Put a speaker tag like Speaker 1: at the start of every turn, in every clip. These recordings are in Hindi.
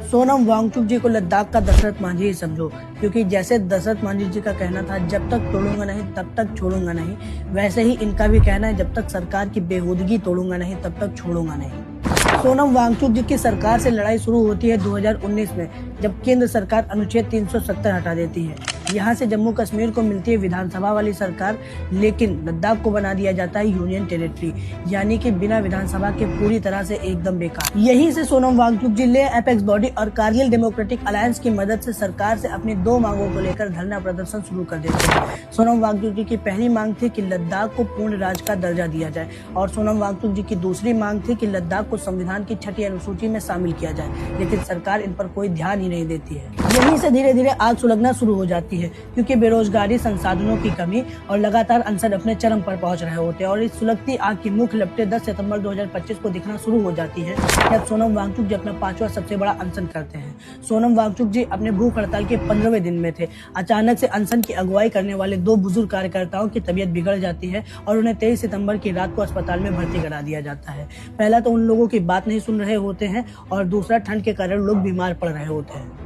Speaker 1: सोनम वांगचुक जी को लद्दाख का दशरथ मांझी ही समझो, क्योंकि जैसे दशरथ मांझी जी का कहना था जब तक तोड़ूंगा नहीं तब तक छोड़ूंगा नहीं, वैसे ही इनका भी कहना है जब तक सरकार की बेहूदगी तोड़ूंगा नहीं तब तक छोड़ूंगा नहीं। सोनम वांगचुक जी की सरकार से लड़ाई शुरू होती है 2019 में, जब केंद्र सरकार अनुच्छेद 370 हटा देती है। यहाँ से जम्मू कश्मीर को मिलती है विधानसभा वाली सरकार, लेकिन लद्दाख को बना दिया जाता है यूनियन टेरिटरी, यानी कि बिना विधानसभा के पूरी तरह से एकदम बेकार। यहीं से सोनम वांगचुक जी लेह एपेक्स बॉडी और कारगिल डेमोक्रेटिक अलायंस की मदद से सरकार से अपनी दो मांगों को लेकर धरना प्रदर्शन शुरू कर देते हैं। सोनम वांगचुक जी की पहली मांग थी कि लद्दाख को पूर्ण राज्य का दर्जा दिया जाए, और सोनम वांगचुक जी की दूसरी मांग थी कि लद्दाख को संविधान की 6ठी अनुसूची में शामिल किया जाए, लेकिन सरकार इन पर कोई ध्यान ही नहीं देती है। यहीं से धीरे धीरे आग सुलगना शुरू हो जाती है, क्योंकि बेरोजगारी, संसाधनों की कमी और लगातार अनशन अपने चरम पर पहुंच रहे होते हैं। और इस सुलगती आग की मुख्य लपटें 10 सितंबर 2025 को दिखना शुरू हो जाती है, जब सोनम वांगचुक जी अपना 5वां सबसे बड़ा अनशन करते हैं। सोनम वांगचुक जी अपने भूख हड़ताल के 15वें दिन में थे। अचानक से अनशन की अगुवाई करने वाले दो बुजुर्ग कार्यकर्ताओं की तबीयत बिगड़ जाती है और उन्हें 23 सितंबर की रात को अस्पताल में भर्ती करा दिया जाता है। पहला तो उन लोगों की बात नहीं सुन रहे होते हैं, और दूसरा ठंड के कारण लोग बीमार पड़ रहे होते हैं।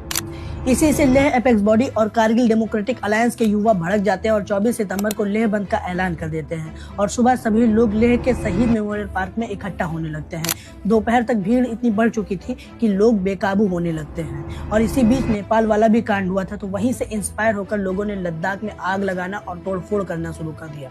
Speaker 1: इसी से लेह एपेक्स बॉडी और कारगिल डेमोक्रेटिक अलायंस के युवा भड़क जाते हैं और 24 सितंबर को लेह बंद का ऐलान कर देते हैं, और सुबह सभी लोग लेह के शहीद मेमोरियल पार्क में इकट्ठा होने लगते हैं। दोपहर तक भीड़ इतनी बढ़ चुकी थी कि लोग बेकाबू होने लगते हैं। और इसी बीच नेपाल वाला भी कांड हुआ था, तो वहीं से इंस्पायर होकर लोगों ने लद्दाख में आग लगाना और तोड़फोड़ करना शुरू कर दिया,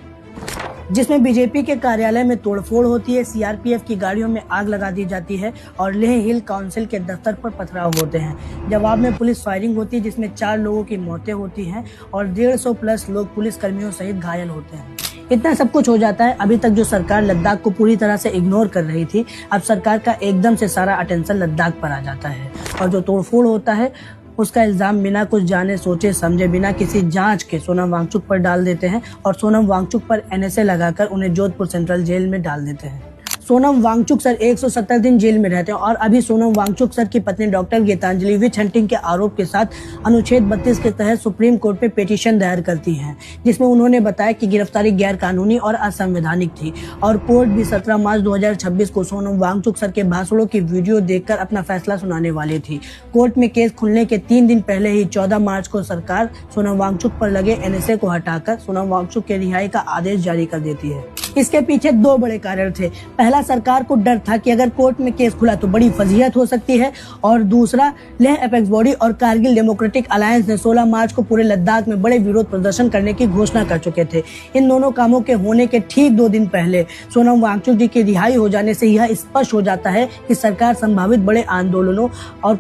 Speaker 1: जिसमें बीजेपी के कार्यालय में तोड़फोड़ होती है, सीआरपीएफ की गाड़ियों में आग लगा दी जाती है और लेह हिल काउंसिल के दफ्तर पर पथराव होते हैं। जवाब में पुलिस फायरिंग होती है, जिसमें 4 लोगों की मौतें होती हैं और 150 प्लस लोग पुलिस कर्मियों सहित घायल होते हैं। इतना सब कुछ हो जाता है। अभी तक जो सरकार लद्दाख को पूरी तरह से इग्नोर कर रही थी, अब सरकार का एकदम से सारा अटेंशन लद्दाख पर आ जाता है, और जो तोड़फोड़ होता है उसका इल्जाम बिना कुछ जाने सोचे समझे, बिना किसी जांच के सोनम वांगचुक पर डाल देते हैं, और सोनम वांगचुक पर एनएसए लगाकर उन्हें जोधपुर सेंट्रल जेल में डाल देते हैं। सोनम वांगचुक सर 170 दिन जेल में रहते हैं, और अभी सोनम वांगचुक सर की पत्नी डॉक्टर गीतांजलि विच हंटिंग के आरोप के साथ अनुच्छेद 32 के तहत सुप्रीम कोर्ट पे पिटीशन दायर करती हैं, जिसमें उन्होंने बताया कि गिरफ्तारी गैर कानूनी और असंवैधानिक थी, और कोर्ट भी 17 मार्च 2026 को सोनम वांगचुक सर के भाषणों की वीडियो देखकर अपना फैसला सुनाने वाली थी। कोर्ट में केस खुलने के 3 दिन पहले ही 14 मार्च को सरकार सोनम वांगचुक पर लगे एनएसए को हटाकर सोनम वांगचुक के रिहाई का आदेश जारी कर देती है। इसके पीछे 2 बड़े कारण थे। पहला, सरकार को डर था कि अगर कोर्ट में केस खुला तो बड़ी फजीहत हो सकती है, और दूसरा, लेह एपेक्स बॉडी और कारगिल डेमोक्रेटिक अलायंस ने 16 मार्च को पूरे लद्दाख में बड़े विरोध प्रदर्शन करने की घोषणा कर चुके थे। इन दोनों कामों के होने के ठीक 2 दिन पहले सोनम वांगचुक जी की रिहाई हो जाने से यह स्पष्ट हो जाता है कि सरकार संभावित बड़े आंदोलनों और